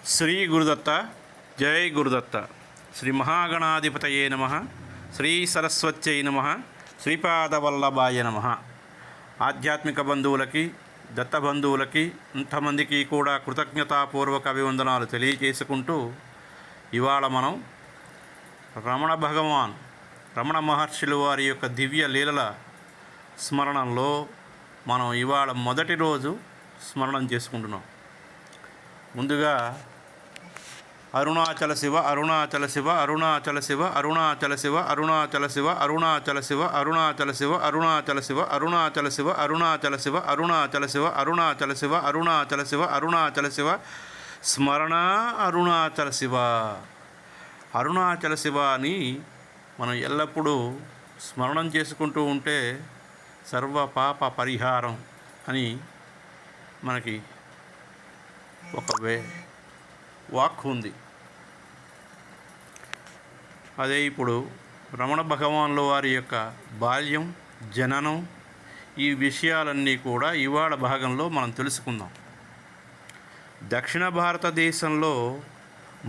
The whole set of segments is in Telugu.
శ్రీ గురుదత్త. జై గురుదత్త. శ్రీ మహాగణాధిపతయే నమ. శ్రీ సరస్వత్యై నమ. శ్రీపాదవల్లభాయ నమ. ఆధ్యాత్మిక బంధువులకి, దత్త బంధువులకి, ఇంతమందికి కూడా కృతజ్ఞతాపూర్వక అభివందనాలు తెలియజేసుకుంటూ, ఇవాళ మనం రమణ మహర్షులు వారి యొక్క దివ్య లీలల స్మరణంలో మనం ఇవాళ మొదటి రోజు స్మరణం చేసుకుంటున్నాం. ముందుగా అరుణాచల శివ, అరుణాచల శివ, అరుణాచల శివ, అరుణాచల శివ, అరుణాచల శివ, అరుణాచల శివ, అరుణాచల శివ, అరుణాచల శివ, అరుణాచల శివ, అరుణాచల శివ, అరుణాచల శివ, అరుణాచల శివ, అరుణాచల శివ, అరుణాచల శివ స్మరణ. అరుణాచల శివ, అరుణాచల శివ అని మనం ఎల్లప్పుడూ స్మరణం చేసుకుంటూ ఉంటే సర్వ పాప పరిహారం అని మనకి ఒక వాక్ ఉంది. అదే ఇప్పుడు రమణ భగవాన్ల వారి యొక్క బాల్యం, జననం, ఈ విషయాలన్నీ కూడా ఇవాళ భాగంలో మనం తెలుసుకుందాం. దక్షిణ భారతదేశంలో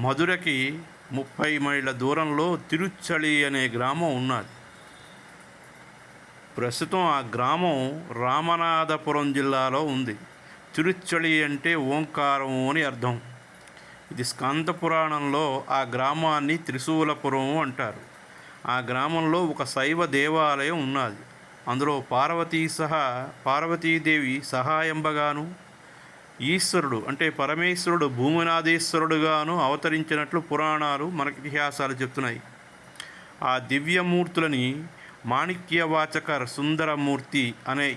మధురకి 30 మైళ్ళ దూరంలో తిరుచ్చళి అనే గ్రామం ఉన్నది. ప్రస్తుతం ఆ గ్రామం రామనాథపురం జిల్లాలో ఉంది. తిరుచ్చళి అంటే ఓంకారం అని అర్థం. ఇది స్కంద పురాణంలో ఆ గ్రామాన్ని త్రిశూలపురం అంటారు. ఆ గ్రామంలో ఒక శైవ దేవాలయం ఉన్నది. అందులో పార్వతీదేవి సహాయంబగాను, ఈశ్వరుడు అంటే పరమేశ్వరుడు భూమినాథేశ్వరుడుగాను అవతరించినట్లు పురాణాలు మనకి ఇతిహాసాలు చెప్తున్నాయి. ఆ దివ్యమూర్తులని మాణిక్యవాచకర్ సుందరమూర్తి అనే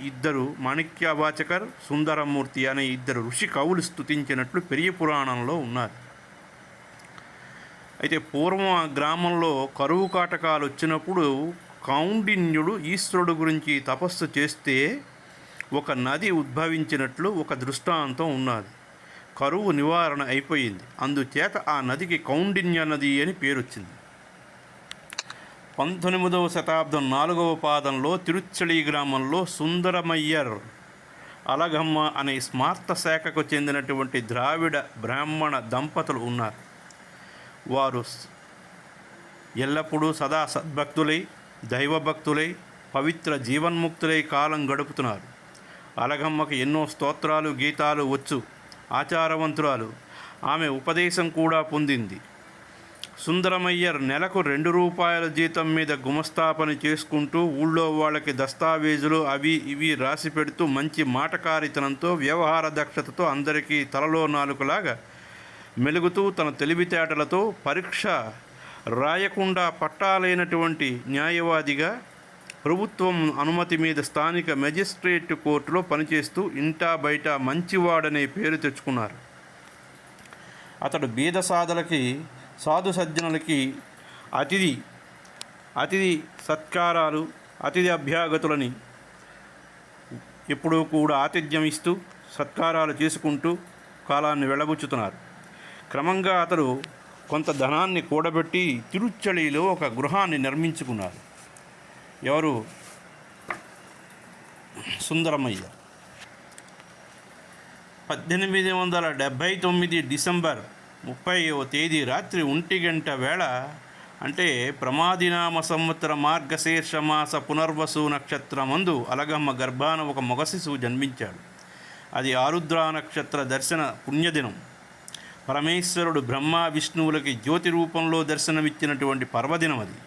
ఇద్దరు ఋషి కవులు స్తుతించినట్లు పెరియ పురాణంలో ఉన్నారు. అయితే పూర్వం ఆ గ్రామంలో కరువు కాటకాలు వచ్చినప్పుడు కౌండిన్యుడు ఈశ్వరుడు గురించి తపస్సు చేస్తే ఒక నది ఉద్భవించినట్లు ఒక దృష్టాంతం ఉన్నది. కరువు నివారణ అయిపోయింది. అందుచేత ఆ నదికి కౌండిన్య నది అని పేరు వచ్చింది. 19వ శతాబ్దం 4వ పాదంలో తిరుచ్చళి గ్రామంలో సుందరమయ్యర్ అలగమ్మ అనే స్మార్త శాఖకు చెందినటువంటి ద్రావిడ బ్రాహ్మణ దంపతులు ఉన్నారు. వారు ఎల్లప్పుడూ సదా సద్భక్తులై, దైవభక్తులై, పవిత్ర జీవన్ముక్తులై కాలం గడుపుతున్నారు. అలగమ్మకి ఎన్నో స్తోత్రాలు, గీతాలు వచ్చు. ఆచారవంతురాలు. ఆమె ఉపదేశం కూడా పొందింది. సుందరమయ్యర్ నెలకు 2 రూపాయల జీతం మీద గుమస్తా పని చేసుకుంటూ ఊళ్ళో వాళ్ళకి దస్తావేజులు అవి ఇవి రాసి పెడుతూ మంచి మాటకారితనంతో, వ్యవహార దక్షతతో అందరికీ తలలో నాలుకలాగా మెలుగుతూ తన తెలివితేటలతో పరీక్ష రాయకుండా పట్టాలైనటువంటి న్యాయవాదిగా ప్రభుత్వం అనుమతి మీద స్థానిక మెజిస్ట్రేట్ కోర్టులో పనిచేస్తూ ఇంటా బయట మంచివాడనే పేరు తెచ్చుకున్నారు. అతడు బీద సాధు సజ్జనులకి అతిథి సత్కారాలు, అతిథి అభ్యాగతులని ఎప్పుడూ కూడా ఆతిథ్యం ఇస్తూ సత్కారాలు చేసుకుంటూ కాలాన్ని వెళ్ళబుచ్చుతున్నారు. క్రమంగా అతడు కొంత ధనాన్ని కూడబెట్టి తిరుచ్చళిలో ఒక గృహాన్ని నిర్మించుకున్నారు. ఎవరు? సుందరమయ్య. 1879 డిసెంబర్ 30వ తేదీ రాత్రి 1 గంట వేళ అంటే ప్రమాదినామ సంవత్సర మార్గశీర్ష మాస పునర్వసు నక్షత్రమందు అలగమ్మ గర్భాన ఒక మగ శిశువు జన్మించాడు. అది ఆరుద్ర నక్షత్ర దర్శన పుణ్యదినం. పరమేశ్వరుడు బ్రహ్మ విష్ణువులకి జ్యోతి రూపంలో దర్శనమిచ్చినటువంటి పర్వదినం అది.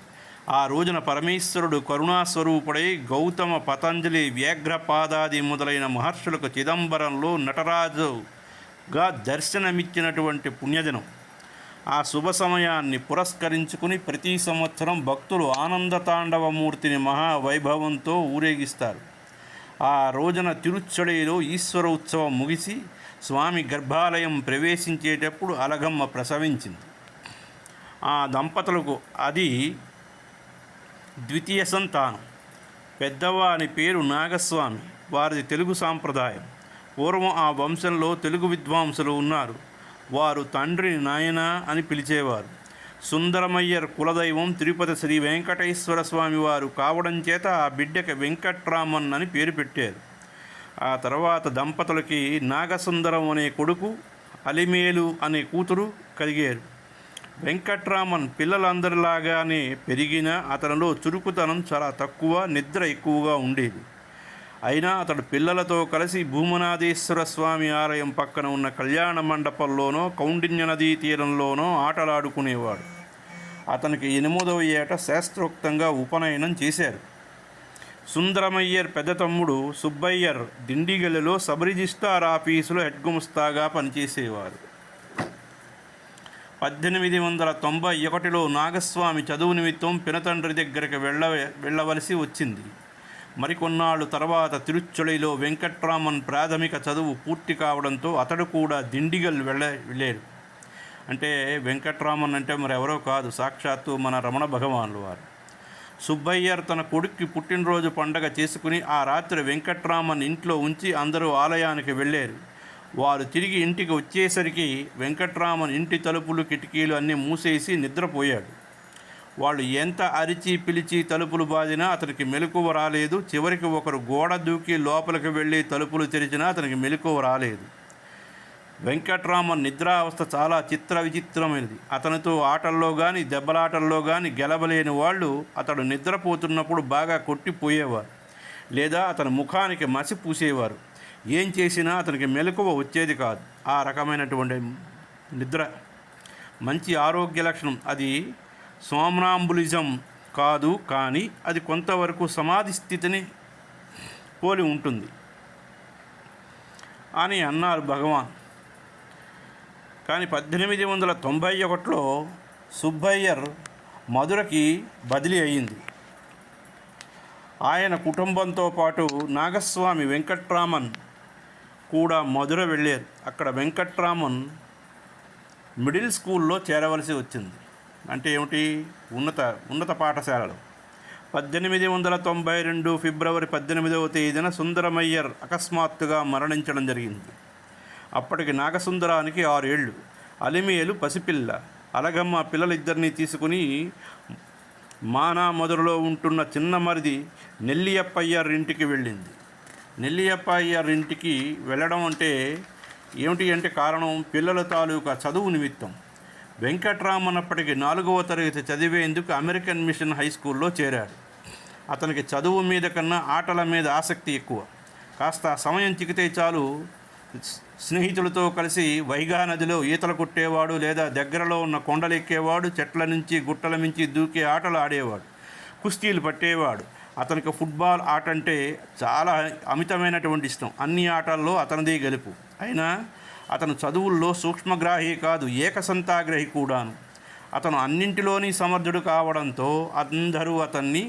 ఆ రోజున పరమేశ్వరుడు కరుణాస్వరూపుడై గౌతమ, పతంజలి, వ్యాఘ్రపాదాది మొదలైన మహర్షులకు చిదంబరంలో నటరాజుగా దర్శనమిచ్చినటువంటి పుణ్యదినం. ఆ శుభ సమయాన్ని పురస్కరించుకుని ప్రతి సంవత్సరం భక్తులు ఆనందతాండవమూర్తిని మహావైభవంతో ఊరేగిస్తారు. ఆ రోజున తిరుచ్చళిలో ఈశ్వర ఉత్సవం ముగిసి స్వామి గర్భాలయం ప్రవేశించేటప్పుడు అలగమ్మ ప్రసవించింది. ఆ దంపతులకు అది ద్వితీయ సంతానం. పెద్దవాని పేరు నాగస్వామి. వారిది తెలుగు సాంప్రదాయం. పూర్వం ఆ వంశంలో తెలుగు విద్వాంసులు ఉన్నారు. వారు తండ్రిని నాయన అని పిలిచేవారు. సుందరమయ్యర్ కులదైవం తిరుపతి శ్రీ వెంకటేశ్వర స్వామి వారు కావడం చేత ఆ బిడ్డకి వెంకట్రామన్ అని పేరు పెట్టారు. ఆ తర్వాత దంపతులకి నాగసుందరం అనే కొడుకు, అలిమేలు అనే కూతురు కలిగారు. వెంకట్రామన్ పిల్లలందరిలాగానే పెరిగినా అతనిలో చురుకుతనం చాలా తక్కువ, నిద్ర ఎక్కువగా ఉండేది. అయినా అతడు పిల్లలతో కలిసి భూమనాథేశ్వర స్వామి ఆలయం పక్కన ఉన్న కళ్యాణ మండపంలోనో కౌండిన్య నదీ తీరంలోనో ఆటలాడుకునేవాడు. అతనికి 8వ ఏట శాస్త్రోక్తంగా ఉపనయనం చేశారు. సుందరమయ్యర్ పెద్ద తమ్ముడు సుబ్బయ్యర్ దిండిగలిలో సబ్ రిజిస్ట్రార్ ఆఫీసులో హెడ్ గుమస్తాగా పనిచేసేవారు. 1891లో నాగస్వామి చదువు నిమిత్తం పినతండ్రి దగ్గరికి వెళ్ళవలసి వచ్చింది. మరికొన్నాళ్ళు తర్వాత తిరుచుళిలో వెంకట్రామన్ ప్రాథమిక చదువు పూర్తి కావడంతో అతడు కూడా దిండిగల్ వెళ్ళాడు. అంటే వెంకట్రామన్ అంటే మరెవరో కాదు, సాక్షాత్తు మన రమణ భగవానులు వారు. సుబ్బయ్యర్ తన కొడుక్కి పుట్టినరోజు పండగ చేసుకుని ఆ రాత్రి వెంకట్రామన్ ఇంట్లో ఉంచి అందరూ ఆలయానికి వెళ్ళారు. వారు తిరిగి ఇంటికి వచ్చేసరికి వెంకట్రామన్ ఇంటి తలుపులు కిటికీలు అన్నీ మూసేసి నిద్రపోయాడు. వాళ్ళు ఎంత అరిచి పిలిచి తలుపులు బాదినా అతనికి మెలకువ రాలేదు. చివరికి ఒకరు గోడ దూకి లోపలికి వెళ్ళి తలుపులు తెరిచినా అతనికి మెలకువ రాలేదు. వెంకట్రామన్ నిద్రావస్థ చాలా విచిత్రమైనది. అతనితో ఆటల్లో కానీ దెబ్బలాటల్లో కానీ గెలవలేని వాళ్ళు అతడు నిద్రపోతున్నప్పుడు బాగా కొట్టిపోయేవారు, లేదా అతని ముఖానికి మసి పూసేవారు. ఏం చేసినా అతనికి మెలకువ వచ్చేది కాదు. ఆ రకమైనటువంటి నిద్ర మంచి ఆరోగ్య లక్షణం. అది సోమ్నాంబులిజం కాదు, కానీ అది కొంతవరకు సమాధి స్థితిని పోలి ఉంటుంది అని అన్నారు భగవాన్. కానీ 1891లో సుబ్బయ్యర్ మధురకి బదిలీ అయ్యింది. ఆయన కుటుంబంతో పాటు నాగస్వామి వెంకట్రామన్ కూడా మధుర వెళ్ళారు. అక్కడ వెంకట్రామన్ మిడిల్ స్కూల్లో చేరవలసి వచ్చింది. అంటే ఏమిటి? ఉన్నత పాఠశాలలో. 1892 ఫిబ్రవరి 18వ తేదీన సుందరమయ్యర్ అకస్మాత్తుగా మరణించడం జరిగింది. అప్పటికి నాగసుందరానికి 6 ఏళ్ళు. అలిమేలు పసిపిల్ల. అలగమ్మ పిల్లలిద్దరినీ తీసుకుని మానామదురలో ఉంటున్న చిన్న మరిది నెల్లియప్పయ్యర్ ఇంటికి వెళ్ళింది. నెల్లియప్పయ్యర్ ఇంటికి వెళ్ళడం అంటే ఏమిటి అంటే కారణం పిల్లల తాలూకా చదువు నిమిత్తం. వెంకట్రామన్ అప్పటికి 4వ తరగతి చదివేందుకు అమెరికన్ మిషన్ హై స్కూల్లో చేరాడు. అతనికి చదువు మీద కన్నా ఆటల మీద ఆసక్తి ఎక్కువ. కాస్త సమయం చిక్కితే చాలు స్నేహితులతో కలిసి వైగా నదిలో ఈతలు కొట్టేవాడు, లేదా దగ్గరలో ఉన్న కొండలు ఎక్కేవాడు, చెట్ల నుంచి గుట్టల మించి దూకే ఆటలు ఆడేవాడు, కుస్తీలు పట్టేవాడు. అతనికి ఫుట్బాల్ ఆట అంటే చాలా అమితమైనటువంటి ఇష్టం. అన్ని ఆటల్లో అతనిదే గెలుపు. అయినా అతను చదువుల్లో సూక్ష్మగ్రాహి కాదు, ఏకసంతాగ్రహి కూడాను. అతను అన్నింటిలోని సమర్థుడు కావడంతో అందరూ అతన్ని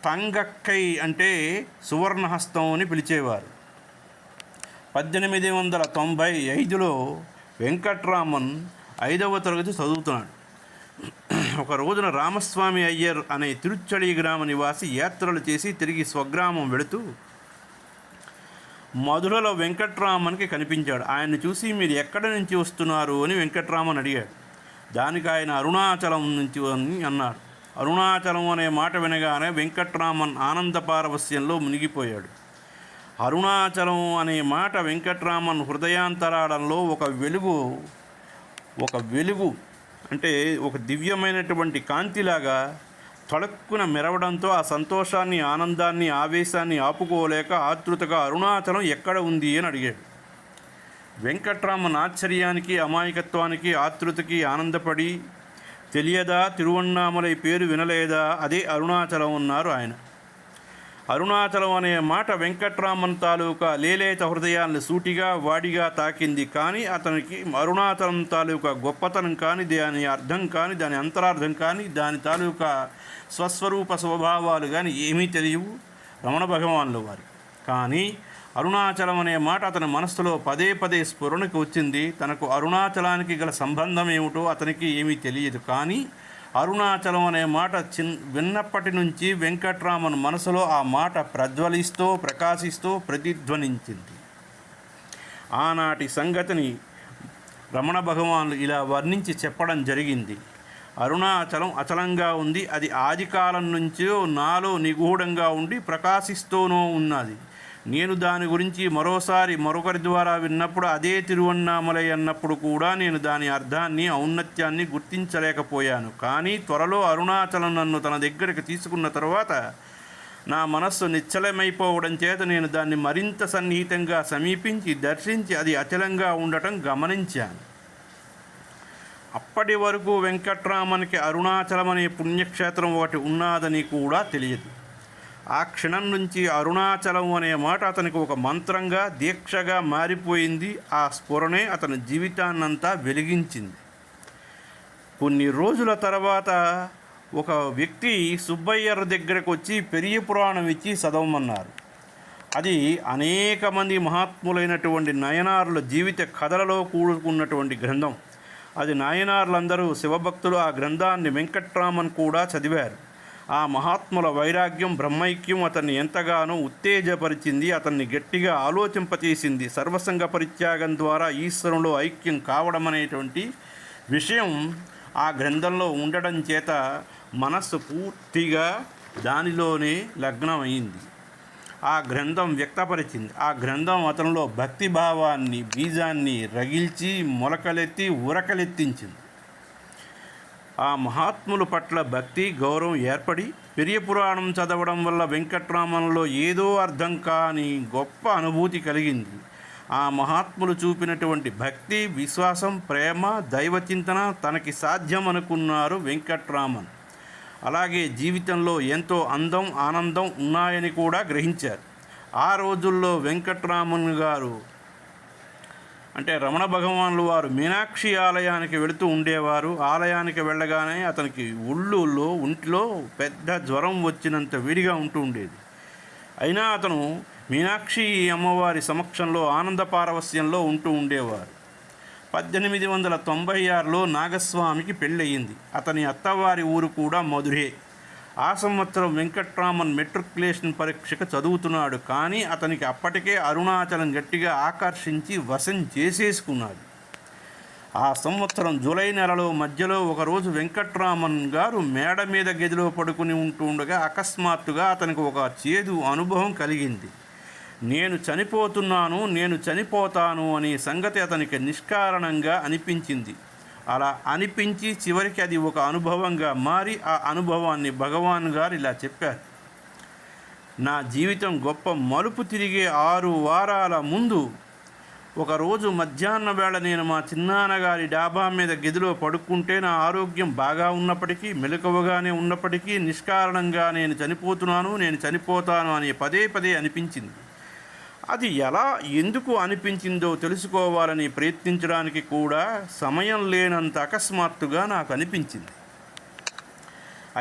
తంగక్కై అంటే సువర్ణహస్తం అని పిలిచేవారు. 1895లో వెంకట్రామన్ 5వ తరగతి చదువుతున్నాడు. ఒక రోజున రామస్వామి అయ్యర్ అనే తిరుచళి గ్రామ నివాసి యాత్రలు చేసి తిరిగి స్వగ్రామం వెళుతూ మధురలో వెంకట్రామన్కి కనిపించాడు. ఆయన్ని చూసి మీరు ఎక్కడి నుంచి వస్తున్నారు అని వెంకట్రామన్ అడిగాడు. దానికి ఆయన అరుణాచలం నుంచి అని అన్నాడు. అరుణాచలం అనే మాట వినగానే వెంకట్రామన్ ఆనంద పారవస్యంలో మునిగిపోయాడు. అరుణాచలం అనే మాట వెంకట్రామన్ హృదయాంతరాళంలో ఒక వెలుగు అంటే ఒక దివ్యమైనటువంటి కాంతిలాగా తళుక్కున మెరవడంతో ఆ సంతోషాన్ని, ఆనందాన్ని, ఆవేశాన్ని ఆపుకోలేక ఆతృతగా అరుణాచలం ఎక్కడ ఉంది అని అడిగాడు. వెంకట్రామన్ ఆశ్చర్యానికి, అమాయకత్వానికి, ఆతృతకి ఆనందపడి, తెలియదా, తిరువణ్ణామలై పేరు వినలేదా, అదే అరుణాచలం అన్నారు ఆయన. అరుణాచలం అనే మాట వెంకట్రామన్ తాలూకా లేలేత హృదయాన్ని సూటిగా వాడిగా తాకింది. కానీ అతనికి అరుణాచలం తాలూకా గొప్పతనం కానీ, దాని అర్థం కానీ, దాని అంతరార్థం కానీ, దాని తాలూకా స్వస్వరూప స్వభావాలు కానీ ఏమీ తెలియవు రమణ భగవానుల వారి. కానీ అరుణాచలం అనే మాట అతని మనస్సులో పదే పదే స్ఫురణకు వచ్చింది. తనకు అరుణాచలానికి గల సంబంధం ఏమిటో అతనికి ఏమీ తెలియదు. కానీ అరుణాచలం అనే మాట విన్నప్పటి నుంచి వెంకట్రామన్ మనసులో ఆ మాట ప్రజ్వలిస్తూ, ప్రకాశిస్తూ ప్రతిధ్వనించింది. ఆనాటి సంగతిని రమణ భగవానులు ఇలా వర్ణించి చెప్పడం జరిగింది. అరుణాచలం అచలంగా ఉంది. అది ఆదికాలం నుంచో నాలో నిగూఢంగా ఉండి ప్రకాశిస్తూనూ ఉన్నది. నేను దాని గురించి మరోసారి మరొకరి ద్వారా విన్నప్పుడు అదే తిరువన్నామలై అన్నప్పుడు కూడా నేను దాని అర్థాన్ని ఔన్నత్యాన్ని గుర్తించలేకపోయాను. కానీ త్వరలో అరుణాచలం నన్ను తన దగ్గరికి తీసుకున్న తర్వాత నా మనస్సు నిశ్చలమైపోవడం చేత నేను దాన్ని మరింత సన్నిహితంగా సమీపించి దర్శించి అది అచలంగా ఉండటం గమనించాను. అప్పటి వరకు వెంకట్రామన్కి అరుణాచలం అనే పుణ్యక్షేత్రం ఒకటి ఉన్నదని కూడా తెలియదు. ఆ క్షణం నుంచి అరుణాచలం అనే మాట అతనికి ఒక మంత్రంగా దీక్షగా మారిపోయింది. ఆ స్ఫురణే అతని జీవితాన్నంతా వెలిగించింది. కొన్ని రోజుల తర్వాత ఒక వ్యక్తి సుబ్బయ్యర్ దగ్గరకు వచ్చి పెరియ పురాణం ఇచ్చి చదవమన్నారు. అది అనేక మంది మహాత్ములైనటువంటి నాయనార్ల జీవిత కథలలో కూడుకున్నటువంటి గ్రంథం. అది నాయనార్లందరూ శివభక్తులు ఆ గ్రంథాన్ని వెంకట్రామన్ కూడా చదివారు. ఆ మహాత్ముల వైరాగ్యం బ్రహ్మైక్యం అతన్ని ఎంతగానో ఉత్తేజపరిచింది, అతన్ని గట్టిగా ఆలోచింపచేసింది. సర్వసంగ పరిత్యాగం ద్వారా ఈశ్వరంలో ఐక్యం కావడం అనేటువంటి విషయం ఆ గ్రంథంలో ఉండడం చేత మనస్సు పూర్తిగా దానిలోనే లగ్నమైంది. ఆ గ్రంథం వ్యక్తపరిచింది. ఆ గ్రంథం అతనిలో భక్తిభావాన్ని బీజాన్ని రగిల్చి మొలకలెత్తి ఉరకలెత్తించింది. ఆ మహాత్ముల పట్ల భక్తి గౌరవం ఏర్పడి పెరియ పురాణం చదవడం వల్ల వెంకట్రామన్లో ఏదో అర్థం కాని గొప్ప అనుభూతి కలిగింది. ఆ మహాత్ములు చూపినటువంటి భక్తి విశ్వాసం ప్రేమ దైవచింతన తనకి సాధ్యం అనుకున్నారు వెంకట్రామన్. అలాగే జీవితంలో ఎంతో అందం ఆనందం ఉన్నాయని కూడా గ్రహించారు. ఆ రోజుల్లో వెంకట్రామన్ గారు అంటే రమణ భగవానులు వారు మీనాక్షి ఆలయానికి వెళుతూ ఉండేవారు. ఆలయానికి వెళ్ళగానే అతనికి ఒంటిలో పెద్ద జ్వరం వచ్చినంత వేడిగా ఉంటూ ఉండేది. అయినా అతను మీనాక్షి అమ్మవారి సమక్షంలో ఆనంద పారవస్యంలో ఉంటూ ఉండేవారు. 1896లో నాగస్వామికి పెళ్ళయింది. అతని అత్తవారి ఊరు కూడా మధురే. ఆ సంవత్సరం వెంకట్రామన్ మెట్రికులేషన్ పరీక్షకు చదువుతున్నాడు. కానీ అతనికి అప్పటికే అరుణాచలం గట్టిగా ఆకర్షించి వశం చేసేసుకున్నాడు. ఆ సంవత్సరం జూలై నెలలో మధ్యలో ఒకరోజు వెంకట్రామన్ గారు మేడ మీద గదిలో పడుకుని ఉంటూ ఉండగా అకస్మాత్తుగా అతనికి ఒక చేదు అనుభవం కలిగింది. నేను చనిపోతాను అనే సంగతి అతనికి నిష్కారణంగా అనిపించింది. అలా అనిపించి చివరికి అది ఒక అనుభవంగా మారి ఆ అనుభవాన్ని భగవాన్ గారు ఇలా చెప్పారు. నా జీవితం గొప్ప మలుపు తిరిగే 6 వారాల ముందు ఒకరోజు మధ్యాహ్న వేళ నేను మా చిన్నాన్నగారి డాబా మీద గదిలో పడుకుంటే నా ఆరోగ్యం బాగా ఉన్నప్పటికీ మెలకువగానే ఉన్నప్పటికీ నిష్కారణంగా నేను చనిపోతాను అని పదే పదే అనిపించింది. అది ఎలా ఎందుకు అనిపించిందో తెలుసుకోవాలని ప్రయత్నించడానికి కూడా సమయం లేనంత అకస్మాత్తుగా నాకు అనిపించింది.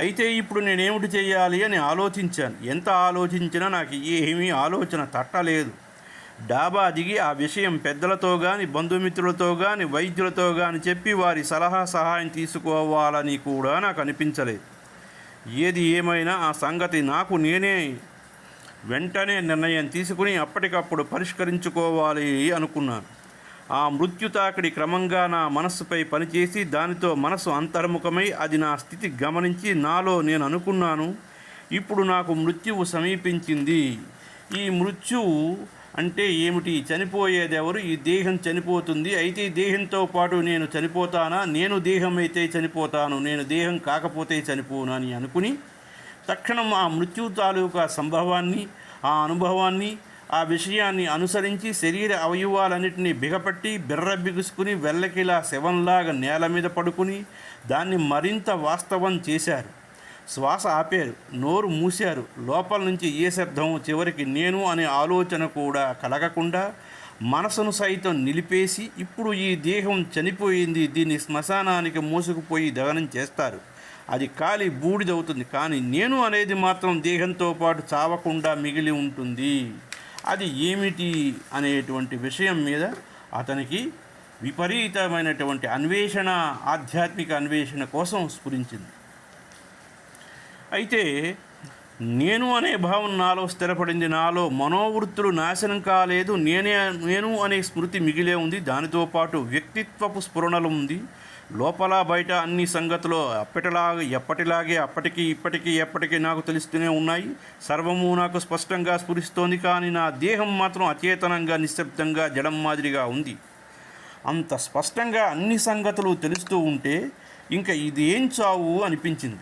అయితే ఇప్పుడు నేనేమిటి చేయాలి అని ఆలోచించాను. ఎంత ఆలోచించినా నాకు ఏమీ ఆలోచన తట్టలేదు. డాబా దిగి ఆ విషయం పెద్దలతో కానీ బంధుమిత్రులతో కానీ వైద్యులతో కానీ చెప్పి వారి సలహా సహాయం తీసుకోవాలని కూడా నాకు అనిపించలేదు. ఏది ఏమైనా ఆ సంగతి నాకు నేనే వెంటనే నిర్ణయం తీసుకుని అప్పటికప్పుడు పరిష్కరించుకోవాలి అనుకున్నాను. ఆ మృత్యుతాకిడి క్రమంగా నా మనస్సుపై పనిచేసి దానితో మనసు అంతర్ముఖమై అది నా స్థితి గమనించి నాలో నేను అనుకున్నాను, ఇప్పుడు నాకు మృత్యువు సమీపించింది. ఈ మృత్యువు అంటే ఏమిటి? చనిపోయేదెవరు? ఈ దేహం చనిపోతుంది. అయితే ఈ దేహంతో పాటు నేను చనిపోతానా? నేను దేహం అయితే చనిపోతాను, నేను దేహం కాకపోతే చనిపోను అని అనుకుని తక్షణం ఆ మృత్యు తాలూకా సంభవాన్ని ఆ అనుభవాన్ని ఆ విషయాన్ని అనుసరించి శరీర అవయవాలన్నింటినీ బిగపట్టి బిర్ర బిగుసుకుని వెల్లకిలా శవంలాగా నేల మీద పడుకుని దాన్ని మరింత వాస్తవం చేశారు. శ్వాస ఆపారు, నోరు మూశారు. లోపల నుంచి ఏ శబ్దం చివరికి నేను అనే ఆలోచన కూడా కలగకుండా మనసును సైతం నిలిపేసి ఇప్పుడు ఈ దేహం చనిపోయింది, దీన్ని శ్మశానానికి మోసుకుపోయి దహనం చేస్తారు, అది కాలి బూడిదవుతుంది, కానీ నేను అనేది మాత్రం దేహంతో పాటు చావకుండా మిగిలి ఉంటుంది. అది ఏమిటి అనేటువంటి విషయం మీద అతనికి విపరీతమైనటువంటి అన్వేషణ, ఆధ్యాత్మిక అన్వేషణ కోసం స్ఫురించింది. అయితే నేను అనే భావం నాలో స్థిరపడింది. నాలో మనోవృత్తులు నాశనం కాలేదు. నేను అనే స్మృతి మిగిలే ఉంది. దానితో పాటు వ్యక్తిత్వపు స్ఫురణలు ఉంది. లోపల బయట అన్ని సంగతులు ఎప్పటిలాగే అప్పటికి ఇప్పటికీ ఎప్పటికీ నాకు తెలుస్తూనే ఉన్నాయి. సర్వము నాకు స్పష్టంగా స్ఫురిస్తోంది. కానీ నా దేహం మాత్రం అచేతనంగా, నిశ్శబ్దంగా, జడం మాదిరిగా ఉంది. అంత స్పష్టంగా అన్ని సంగతులు తెలుస్తూ ఉంటే ఇంకా ఇదేం చావు అనిపించింది.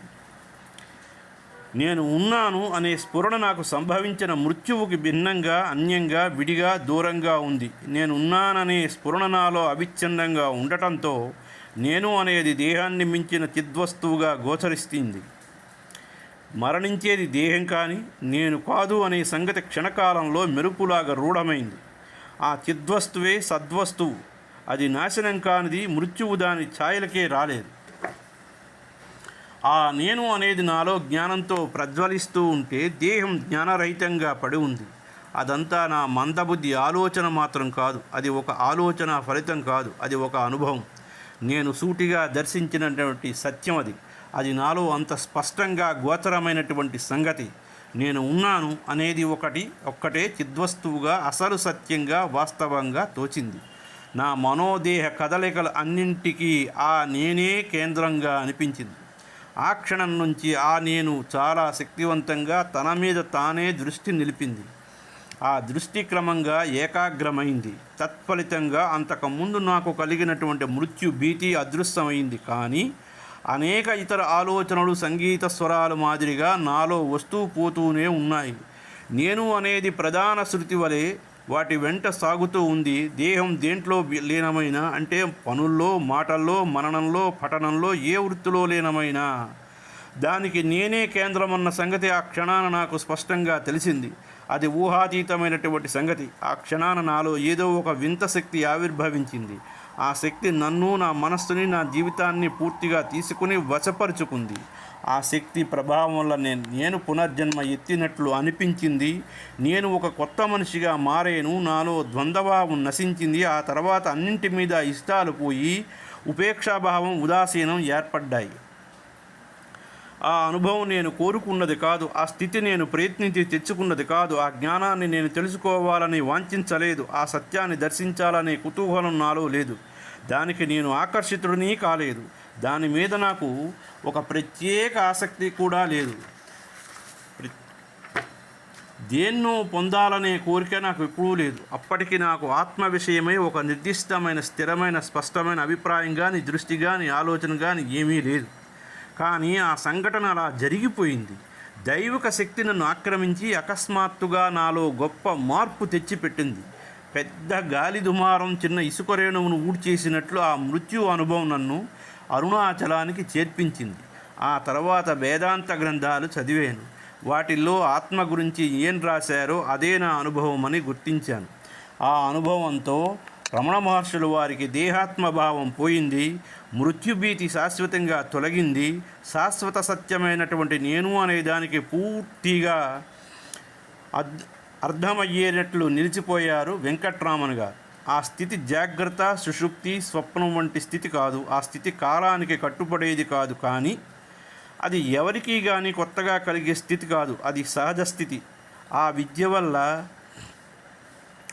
నేను ఉన్నాను అనే స్ఫురణ నాకు సంభవించిన మృత్యువుకి భిన్నంగా, అన్యంగా, విడిగా, దూరంగా ఉంది. నేను ఉన్నాననే స్ఫురణ నాలో అవిచ్ఛిన్నంగా ఉండటంతో నేను అనేది దేహాన్ని మించిన చిద్వస్తువుగా గోచరిస్తుంది. మరణించేది దేహం కానీ నేను కాదు అనే సంగతి క్షణకాలంలో మెరుపులాగా రూఢమైంది. ఆ చిద్వస్తువే సద్వస్తువు. అది నాశనం కానిది. మృత్యువు దాని ఛాయలకే రాలేదు. ఆ నేను అనేది నాలో జ్ఞానంతో ప్రజ్వలిస్తూ ఉంటే దేహం జ్ఞానరహితంగా పడి ఉంది. అదంతా నా మందబుద్ధి ఆలోచన మాత్రం కాదు. అది ఒక ఆలోచన ఫలితం కాదు. అది ఒక అనుభవం. నేను సూటిగా దర్శించినటువంటి సత్యం అది. అది నాలో అంత స్పష్టంగా గోచరమైనటువంటి సంగతి. నేను ఉన్నాను అనేది ఒక్కటే చిద్వస్తువుగా, అసలు సత్యంగా, వాస్తవంగా తోచింది. నా మనోదేహ కదలికలు అన్నింటికీ ఆ నేనే కేంద్రంగా అనిపించింది. ఆ క్షణం నుంచి ఆ నేను చాలా శక్తివంతంగా తన మీద తానే దృష్టి నిలిపింది. ఆ దృష్టి క్రమంగా ఏకాగ్రమైంది. తత్ఫలితంగా అంతకుముందు నాకు కలిగినటువంటి మృత్యు భీతి అదృశ్యమైంది. కానీ అనేక ఇతర ఆలోచనలు సంగీత స్వరాల మాదిరిగా నాలో వస్తూ పోతూనే ఉన్నాయి. నేను అనేది ప్రధాన శృతి వలె వాటి వెంట సాగుతూ ఉంది. దేహం దేంట్లో లీనమైనా, అంటే పనుల్లో, మాటల్లో, మననంలో, పఠనంలో, ఏ వృత్తిలో లీనమైనా దానికి నేనే కేంద్రమన్న సంగతి ఆ క్షణాన నాకు స్పష్టంగా తెలిసింది. అది ఊహాతీతమైనటువంటి సంగతి. ఆ క్షణాన నాలో ఏదో ఒక వింత శక్తి ఆవిర్భవించింది. ఆ శక్తి నన్ను, నా మనస్సుని, నా జీవితాన్ని పూర్తిగా తీసుకుని వశపరుచుకుంది. ఆ శక్తి ప్రభావం వల్ల నేను పునర్జన్మ ఎత్తినట్లు అనిపించింది. నేను ఒక కొత్త మనిషిగా మారేను. నాలో ద్వంద్వభావం నశించింది. ఆ తర్వాత అన్నింటి మీద ఇష్టాలు పోయి ఉపేక్షాభావం, ఉదాసీనం ఏర్పడ్డాయి. ఆ అనుభవం నేను కోరుకున్నది కాదు. ఆ స్థితి నేను ప్రయత్నించి తెచ్చుకున్నది కాదు. ఆ జ్ఞానాన్ని నేను తెలుసుకోవాలని వాంఛించలేదు. ఆ సత్యాన్ని దర్శించాలనే కుతూహలం నాలో లేదు. దానికి నేను ఆకర్షితుడిని కాలేదు. దాని మీద నాకు ఒక ప్రత్యేక ఆసక్తి కూడా లేదు. దేన్నో పొందాలనే కోరిక నాకు ఎప్పుడూ లేదు. అప్పటికి నాకు ఆత్మ విషయమై ఒక నిర్దిష్టమైన, స్థిరమైన, స్పష్టమైన అభిప్రాయం కానీ, దృష్టి కానీ, ఆలోచన కానీ ఏమీ లేదు. కానీ ఆ సంఘటన అలా జరిగిపోయింది. దైవిక శక్తి నన్ను ఆక్రమించి అకస్మాత్తుగా నాలో గొప్ప మార్పు తెచ్చిపెట్టింది. పెద్ద గాలి దుమారం చిన్న ఇసుక రేణువును ఊడ్చేసినట్లు ఆ మృత్యు అనుభవం నన్ను అరుణాచలానికి చేర్పించింది. ఆ తర్వాత వేదాంత గ్రంథాలు చదివాను. వాటిల్లో ఆత్మ గురించి ఏం రాశారో అదే నా అనుభవం అని గుర్తించాను. ఆ అనుభవంతో రమణ మహర్షులు వారికి దేహాత్మభావం పోయింది. మృత్యుభీతి శాశ్వతంగా తొలగింది. శాశ్వత సత్యమైనటువంటి నేను అనే దానికి పూర్తిగా అర్థమయ్యేటట్లు నిలిచిపోయారు వెంకట్రామన్ గారు. ఆ స్థితి జాగ్రత్త, సుషుప్తి, స్వప్నం వంటి స్థితి కాదు. ఆ స్థితి కాలానికి కట్టుబడేది కాదు. కానీ అది ఎవరికీ కానీ కొత్తగా కలిగే స్థితి కాదు. అది సహజ స్థితి. ఆ విద్య వల్ల,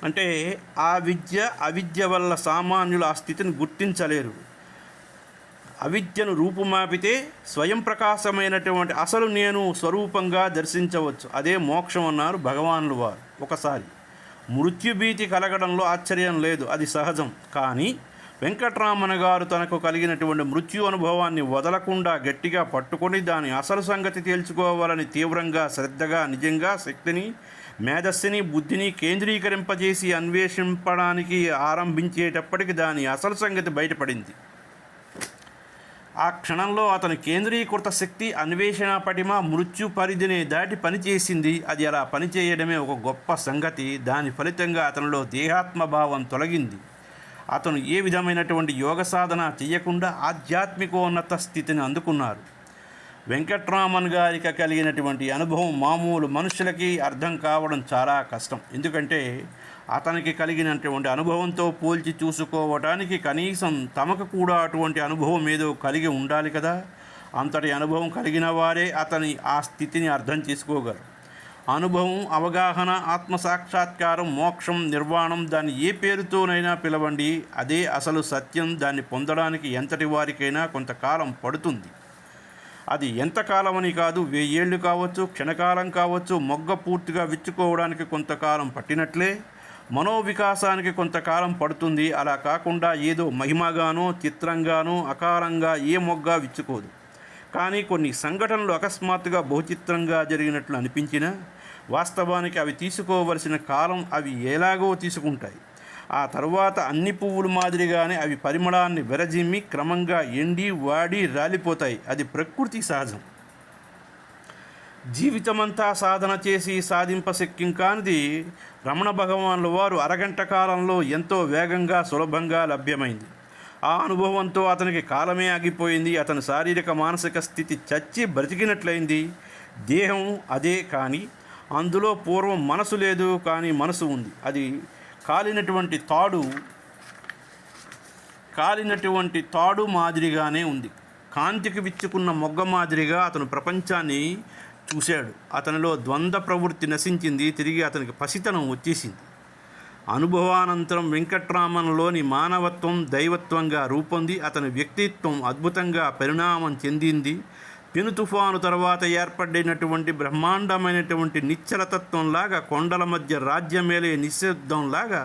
అంటే అవిద్య వల్ల సామాన్యులు ఆ స్థితిని గుర్తించలేరు. అవిద్యను రూపుమాపితే స్వయం ప్రకాశమైనటువంటి అసలు నేను స్వరూపంగా దర్శించవచ్చు. అదే మోక్షం అన్నారు భగవానులు వారు. ఒకసారి మృత్యుభీతి కలగడంలో ఆశ్చర్యం లేదు. అది సహజం. కానీ వెంకట్రామన్ గారు తనకు కలిగినటువంటి మృత్యు అనుభవాన్ని వదలకుండా గట్టిగా పట్టుకొని దాని అసలు సంగతి తేల్చుకోవాలని తీవ్రంగా, శ్రద్ధగా, నిజంగా శక్తిని, మేధస్సుని, బుద్ధిని కేంద్రీకరింపజేసి అన్వేషింపడానికి ఆరంభించేటప్పటికి దాని అసలు సంగతి బయటపడింది. ఆ క్షణంలో అతని కేంద్రీకృత శక్తి, అన్వేషణ పటిమ మృత్యు పరిధిని దాటి పనిచేసింది. అది అలా పనిచేయడమే ఒక గొప్ప సంగతి. దాని ఫలితంగా అతనిలో దేహాత్మభావం తొలగింది. అతను ఏ విధమైనటువంటి యోగ సాధన చేయకుండా ఆధ్యాత్మికోన్నత స్థితిని అందుకున్నారు. వెంకట్రామన్ గారికి కలిగినటువంటి అనుభవం మామూలు మనుషులకి అర్థం కావడం చాలా కష్టం. ఎందుకంటే అతనికి కలిగినటువంటి అనుభవంతో పోల్చి చూసుకోవటానికి కనీసం తమకు కూడా అటువంటి అనుభవం ఏదో కలిగి ఉండాలి కదా. అంతటి అనుభవం కలిగిన వారే అతని ఆ స్థితిని అర్థం చేసుకోగలరు. అనుభవం, అవగాహన, ఆత్మసాక్షాత్కారం, మోక్షం, నిర్వాణం, దాన్ని ఏ పేరుతోనైనా పిలవండి, అదే అసలు సత్యం. దాన్ని పొందడానికి ఎంతటి వారికైనా కొంతకాలం పడుతుంది. అది ఎంతకాలమని కాదు, 1000 ఏళ్ళు కావచ్చు, క్షణకాలం కావచ్చు. మొగ్గ పూర్తిగా విచ్చుకోవడానికి కొంతకాలం పట్టినట్లే మనోవికాసానికి కొంతకాలం పడుతుంది. అలా కాకుండా ఏదో మహిమగానో చిత్రంగానో అకాలంగా ఏ మొగ్గ విచ్చుకోదు. కానీ కొన్ని సంఘటనలు అకస్మాత్తుగా బహుచిత్రంగా జరిగినట్లు అనిపించినా వాస్తవానికి అవి తీసుకోవలసిన కాలం అవి ఎలాగో తీసుకుంటాయి. ఆ తర్వాత అన్ని పువ్వుల మాదిరిగానే అవి పరిమళాన్ని విరజిమ్మి క్రమంగా ఎండి వాడి రాలిపోతాయి. అది ప్రకృతి సహజం. జీవితమంతా సాధన చేసి సాధింపశక్యం కానిది రమణ భగవానుల వారు అరగంట కాలంలో ఎంతో వేగంగా సులభంగా లభ్యమైంది. ఆ అనుభవంతో అతనికి కాలమే ఆగిపోయింది. అతని శారీరక మానసిక స్థితి చచ్చి బ్రతికినట్లయింది. దేహం అదే, కానీ అందులో పూర్వం మనసు లేదు, కానీ మనసు ఉంది. అది కాలినటువంటి తాడు మాదిరిగానే ఉంది. కాంతికి విచ్చుకున్న మొగ్గ మాదిరిగా అతను ప్రపంచాన్ని చూశాడు. అతనిలో ద్వంద్వ ప్రవృత్తి నశించింది. తిరిగి అతనికి పసితనం వచ్చేసింది. అనుభవానంతరం వెంకట్రామన్లోని మానవత్వం దైవత్వంగా రూపొంది అతని వ్యక్తిత్వం అద్భుతంగా పరిణామం చెందింది. పెను తుఫాను తర్వాత ఏర్పడినటువంటి బ్రహ్మాండమైనటువంటి నిశ్చలతత్వంలాగా, కొండల మధ్య రాజ్యమేలే నిశ్శబ్దంలాగా,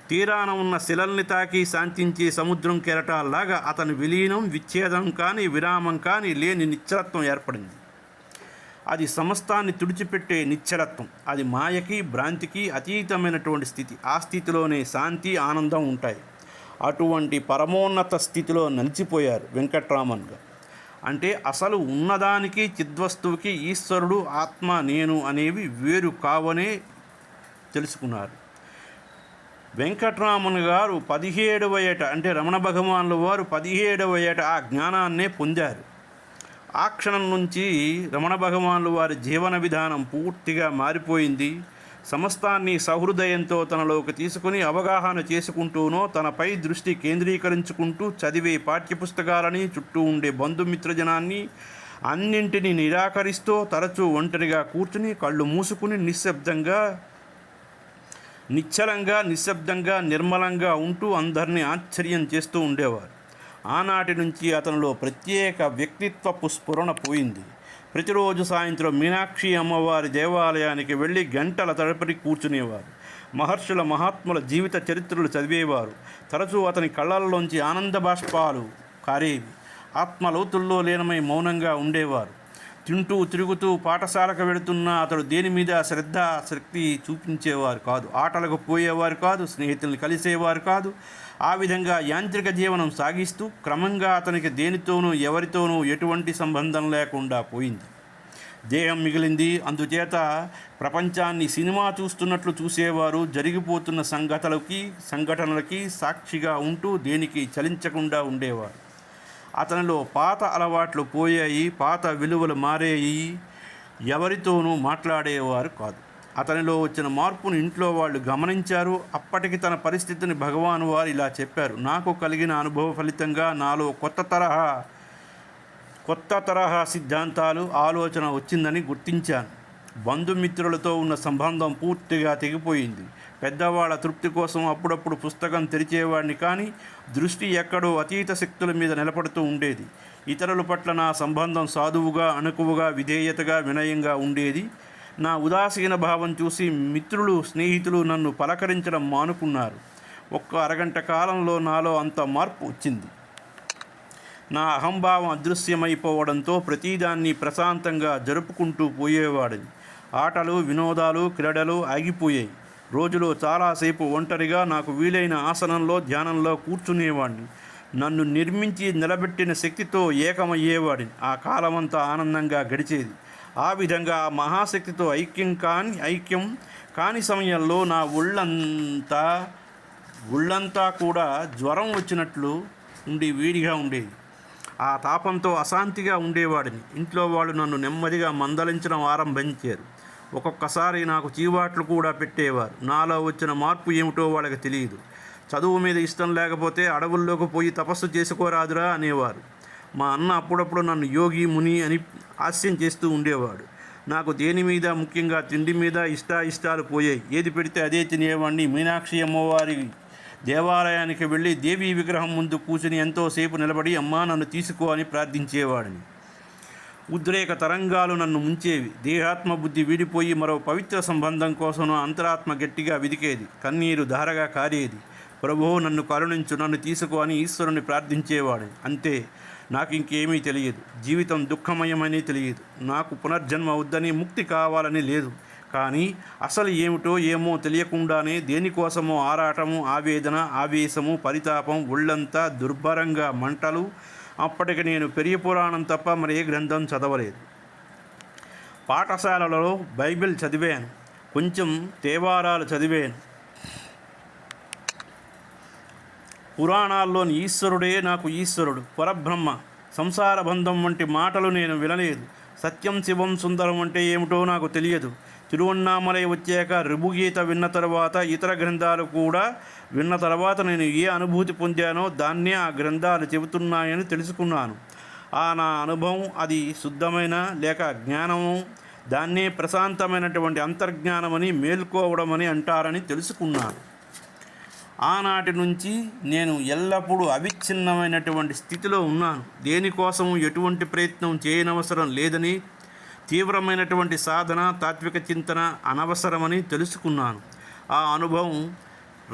తీరాన ఉన్న శిలల్ని తాకి శాంతించే సముద్రం కెరటాల్లాగా అతని విలీనం, విచ్ఛేదం కానీ విరామం కానీ లేని నిశ్చలత్వం ఏర్పడింది. అది సమస్తాన్ని తుడిచిపెట్టే నిశ్చలత్వం. అది మాయకి, భ్రాంతికి అతీతమైనటువంటి స్థితి. ఆ స్థితిలోనే శాంతి, ఆనందం ఉంటాయి. అటువంటి పరమోన్నత స్థితిలో నిలిచిపోయారు వెంకట్రామన్ గారు. అంటే అసలు ఉన్నదానికి, చిద్వస్తువుకి, ఈశ్వరుడు, ఆత్మ, నేను అనేవి వేరు కావనే తెలుసుకున్నారు. వెంకట్రామన్ గారు 17వ ఏట, అంటే రమణ భగవానుల వారు 17వ ఏట ఆ జ్ఞానాన్నే పొందారు. ఆ క్షణం నుంచి రమణ భగవానుల వారి జీవన విధానం పూర్తిగా మారిపోయింది. సమస్తాన్ని సహృదయంతో తనలోకి తీసుకుని అవగాహన చేసుకుంటూనో, తనపై దృష్టి కేంద్రీకరించుకుంటూ చదివే పాఠ్యపుస్తకాలని, చుట్టూ ఉండే బంధుమిత్రజనాన్ని అన్నింటినీ నిరాకరిస్తూ తరచూ ఒంటరిగా కూర్చుని కళ్ళు మూసుకుని నిశ్చలంగా, నిశ్శబ్దంగా, నిర్మలంగా ఉంటూ అందరినీ ఆశ్చర్యం చేస్తూ ఉండేవారు. ఆనాటి నుంచి అతనిలో ప్రత్యేక వ్యక్తిత్వపు స్ఫురణ పోయింది. ప్రతిరోజు సాయంత్రం మీనాక్షి అమ్మవారి దేవాలయానికి వెళ్ళి గంటల తరబడి కూర్చునేవారు. మహర్షుల, మహాత్ముల జీవిత చరిత్రలు చదివేవారు. తరచూ అతని కళ్ళల్లోంచి ఆనంద బాష్పాలు కారేవి. ఆత్మలోతుల్లో లీనమై మౌనంగా ఉండేవారు. తింటూ తిరుగుతూ పాఠశాలకు వెళుతున్న అతడు దేని మీద శక్తి చూపించేవారు కాదు. ఆటలకు పోయేవారు కాదు, స్నేహితుల్ని కలిసేవారు కాదు. ఆ విధంగా యాంత్రిక జీవనం సాగిస్తూ క్రమంగా అతనికి దేనితోనూ ఎవరితోనూ ఎటువంటి సంబంధం లేకుండా పోయింది. దేహం మిగిలింది. అందుచేత ప్రపంచాన్ని సినిమా చూస్తున్నట్లు చూసేవారు. జరిగిపోతున్న సంఘటనలకి సాక్షిగా ఉంటూ దేనికి చలించకుండా ఉండేవారు. అతనిలో పాత అలవాట్లు పోయాయి, పాత విలువలు మారాయి. ఎవరితోనూ మాట్లాడేవారు కాదు. అతనిలో వచ్చిన మార్పును ఇంట్లో వాళ్ళు గమనించారు. అప్పటికి తన పరిస్థితిని భగవాను వారు ఇలా చెప్పారు: నాకు కలిగిన అనుభవ ఫలితంగా నాలో కొత్త తరహా సిద్ధాంతాలు, ఆలోచన వచ్చిందని గుర్తించాను. బంధుమిత్రులతో ఉన్న సంబంధం పూర్తిగా తెగిపోయింది. పెద్దవాళ్ళ తృప్తి కోసం అప్పుడప్పుడు పుస్తకం తెరిచేవాడిని, కానీ దృష్టి ఎక్కడో అతీత శక్తుల మీద నిలబడుతూ ఉండేది. ఇతరుల పట్ల నా సంబంధం సాధువుగా, అణకువగా, విధేయతగా, వినయంగా ఉండేది. నా ఉదాసీన భావం చూసి మిత్రులు, స్నేహితులు నన్ను పలకరించడం మానుకున్నారు. ఒక్క అరగంట కాలంలో నాలో అంత మార్పు వచ్చింది. నా అహంభావం అదృశ్యమైపోవడంతో ప్రతిదాన్ని ప్రశాంతంగా జరుపుకుంటూ పోయేవాడిని. ఆటలు, వినోదాలు, క్రీడలు ఆగిపోయాయి. రోజులో చాలాసేపు ఒంటరిగా నాకు వీలైన ఆసనంలో, ధ్యానంలో కూర్చునేవాడిని. నన్ను నిర్మించి నిలబెట్టిన శక్తితో ఏకమయ్యేవాడిని. ఆ కాలమంతా ఆనందంగా గడిచేది. ఆ విధంగా మహాశక్తితో ఐక్యం కాని సమయంలో నా ఒళ్ళంతా కూడా జ్వరం వచ్చినట్లు ఉండి వేడిగా ఉండేది. ఆ తాపంతో అశాంతిగా ఉండేవాడిని. ఇంట్లో వాళ్ళు నన్ను నెమ్మదిగా మందలించడం ఆరంభించారు. ఒక్కొక్కసారి నాకు చీవాట్లు కూడా పెట్టేవారు. నాలో వచ్చిన మార్పు ఏమిటో వాళ్ళకి తెలియదు. చదువు మీద ఇష్టం లేకపోతే అడవుల్లోకి పోయి తపస్సు చేసుకోరాదురా అనేవారు. మా అన్న అప్పుడప్పుడు నన్ను యోగి ముని అని హాస్యం చేస్తూ ఉండేవాడు. నాకు దేని మీద, ముఖ్యంగా తిండి మీద ఇష్టాలు పోయాయి. ఏది పెడితే అదే తినేవాడిని. మీనాక్షి అమ్మవారి దేవాలయానికి వెళ్ళి దేవీ విగ్రహం ముందు కూర్చుని ఎంతోసేపు నిలబడి అమ్మా నన్ను తీసుకో అని ప్రార్థించేవాడిని. ఉద్రేక తరంగాలు నన్ను ముంచేవి. దేహాత్మ బుద్ధి విడిపోయి మరో పవిత్ర సంబంధం కోసం అంతరాత్మ గట్టిగా వెదికేది. కన్నీరు ధారగా కారేది. ప్రభువు నన్ను కరుణించు, నన్ను తీసుకో అని ఈశ్వరుని ప్రార్థించేవాడు. అంతే, నాకు ఇంకేమీ తెలియదు. జీవితం దుఃఖమయమని తెలియదు. నాకు పునర్జన్మ వద్దని, ముక్తి కావాలని లేదు. కానీ అసలు ఏమిటో ఏమో తెలియకుండానే దేనికోసమో ఆరాటము, ఆవేదన, ఆవేశము, పరితాపం, ఒళ్ళంతా దుర్భరంగా మంటలు. అప్పటికి నేను పెరియ పురాణం తప్ప మరే గ్రంథం చదవలేదు. పాఠశాలలో బైబిల్ చదివాను, కొంచెం తేవారాలు చదివాను. పురాణాల్లోని ఈశ్వరుడే నాకు ఈశ్వరుడు, పరబ్రహ్మ, సంసార బంధం వంటి మాటలు నేను వినలేదు. సత్యం, శివం, సుందరం అంటే ఏమిటో నాకు తెలియదు. తిరువన్నామలై వచ్చాక ఋభుగీత విన్న తర్వాత, ఇతర గ్రంథాలు కూడా విన్న తర్వాత నేను ఏ అనుభూతి పొందానో దాన్నే ఆ గ్రంథాలు చెబుతున్నాయని తెలుసుకున్నాను. నా అనుభవం అది శుద్ధమైన లేక జ్ఞానము, దాన్నే ప్రశాంతమైనటువంటి అంతర్జ్ఞానమని, మేల్కోవడమని అంటారని తెలుసుకున్నాను. ఆనాటి నుంచి నేను ఎల్లప్పుడూ అవిచ్ఛిన్నమైనటువంటి స్థితిలో ఉన్నాను. దేనికోసము ఎటువంటి ప్రయత్నం చేయనవసరం లేదని, తీవ్రమైనటువంటి సాధన, తాత్విక చింతన అనవసరమని తెలుసుకున్నాను. ఆ అనుభవం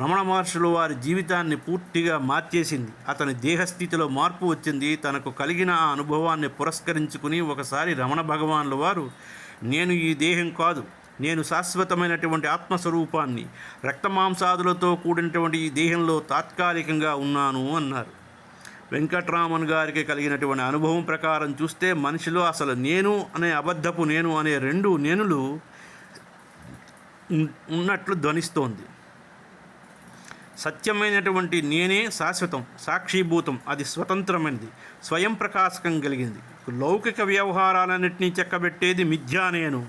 రమణ మహర్షులు వారి జీవితాన్ని పూర్తిగా మార్చేసింది. అతని దేహస్థితిలో మార్పు వచ్చింది. తనకు కలిగిన ఆ అనుభవాన్ని పురస్కరించుకుని ఒకసారి రమణ భగవానుల వారు, నేను ఈ దేహం కాదు, నేను శాశ్వతమైనటువంటి ఆత్మస్వరూపాన్ని, రక్తమాంసాదులతో కూడినటువంటి ఈ దేహంలో తాత్కాలికంగా ఉన్నాను అన్నారు. వెంకట్రామన్ గారికి కలిగినటువంటి అనుభవం ప్రకారం చూస్తే మనిషిలో అసలు నేను అనే, అబద్ధపు నేను అనే రెండు నేనులు ఉన్నట్లు ధ్వనిస్తోంది. సత్యమైనటువంటి నేనే శాశ్వతం, సాక్షిభూతం, అది స్వతంత్రమైనది, స్వయం ప్రకాశకం కలిగింది. లౌకిక వ్యవహారాలన్నింటినీ చెక్కబెట్టేది మిథ్యా నేను,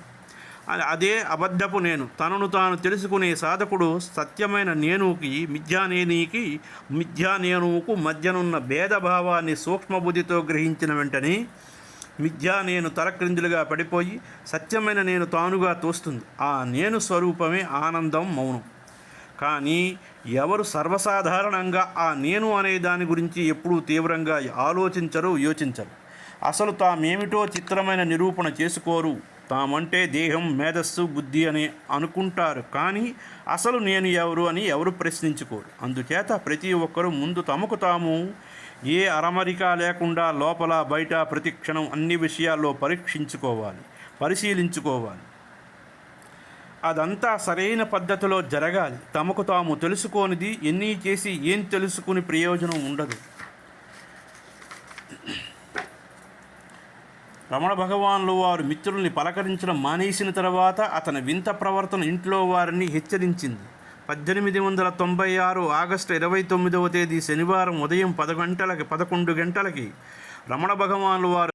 అదే అబద్ధపు నేను. తనను తాను తెలుసుకునే సాధకుడు సత్యమైన నేనుకి, మిథ్యా నేనుకు మధ్యనున్న భేదభావాన్ని సూక్ష్మబుద్ధితో గ్రహించిన వెంటనే మిథ్యా నేను తలక్రిందులుగా పడిపోయి సత్యమైన నేను తానుగా తోస్తుంది. ఆ నేను స్వరూపమే ఆనందం, మౌనం. కానీ ఎవరు సర్వసాధారణంగా ఆ నేను అనే దాని గురించి ఎప్పుడూ తీవ్రంగా ఆలోచించరు, యోచించరు. అసలు తామేమిటో చిత్రమైన నిరూపణ చేసుకోరు. తామంటే దేహం, మేధస్సు, బుద్ధి అని అనుకుంటారు. కానీ అసలు నేను ఎవరు అని ఎవరు ప్రశ్నించుకోరు. అందుచేత ప్రతి ఒక్కరూ ముందు తమకు తాము ఏ అరమరిక లేకుండా లోపల బయట ప్రతిక్షణం అన్ని విషయాల్లో పరీక్షించుకోవాలి, పరిశీలించుకోవాలి. అదంతా సరైన పద్ధతిలో జరగాలి. తమకు తాము తెలుసుకోనిది ఎన్ని చేసి ఏం తెలుసుకుని ప్రయోజనం ఉండదు. రమణ భగవానులు వారు మిత్రుల్ని పలకరించడం మానేసిన తర్వాత అతని వింత ప్రవర్తన ఇంట్లో వారిని హెచ్చరించింది. 1896 ఆగస్టు 29వ తేదీ శనివారం ఉదయం 11 గంటలకి రమణ భగవానులు వారు